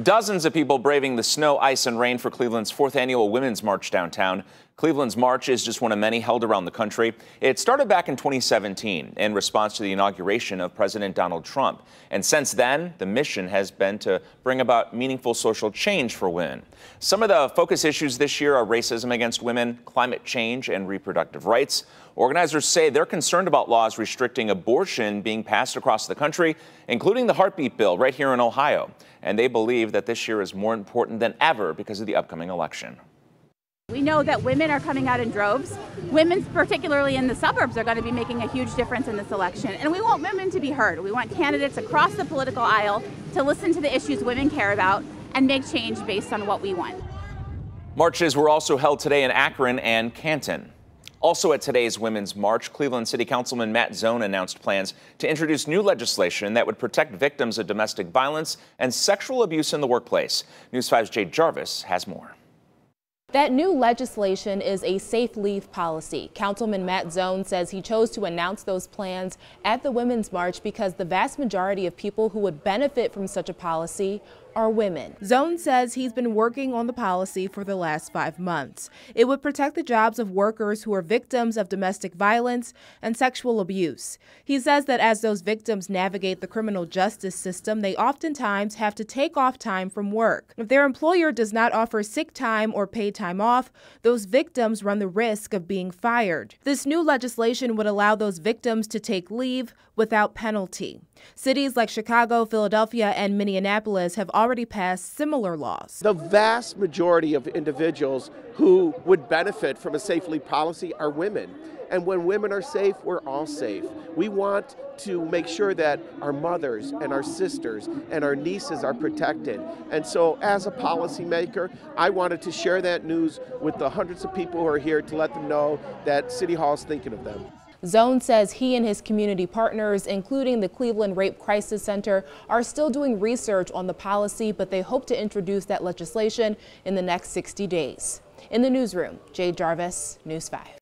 Dozens of people braving the snow, ice, and rain for Cleveland's 4th annual Women's March downtown. Cleveland's march is just one of many held around the country. It started back in 2017 in response to the inauguration of President Donald Trump. And since then, the mission has been to bring about meaningful social change for women. Some of the focus issues this year are racism against women, climate change, and reproductive rights. Organizers say they're concerned about laws restricting abortion being passed across the country, including the heartbeat bill right here in Ohio. And they believe that this year is more important than ever because of the upcoming election. We know that women are coming out in droves. Women, particularly in the suburbs, are going to be making a huge difference in this election. And we want women to be heard. We want candidates across the political aisle to listen to the issues women care about and make change based on what we want. Marches were also held today in Akron and Canton. Also at today's Women's March, Cleveland City Councilman Matt Zone announced plans to introduce new legislation that would protect victims of domestic violence and sexual abuse in the workplace. News 5's Jade Jarvis has more. That new legislation is a safe leave policy. Councilman Matt Zone says he chose to announce those plans at the Women's March because the vast majority of people who would benefit from such a policy are women. Zone says he's been working on the policy for the last 5 months. It would protect the jobs of workers who are victims of domestic violence and sexual abuse. He says that as those victims navigate the criminal justice system, they oftentimes have to take off time from work. If their employer does not offer sick time or paid time off, those victims run the risk of being fired. This new legislation would allow those victims to take leave without penalty. Cities like Chicago, Philadelphia, and Minneapolis have already passed similar laws. The vast majority of individuals who would benefit from a safe leave policy are women. And when women are safe, we're all safe. We want to make sure that our mothers and our sisters and our nieces are protected. And so as a policymaker, I wanted to share that news with the hundreds of people who are here to let them know that City Hall is thinking of them. Zone says he and his community partners, including the Cleveland Rape Crisis Center, are still doing research on the policy, but they hope to introduce that legislation in the next 60 days. In the newsroom, Jade Jarvis, News 5.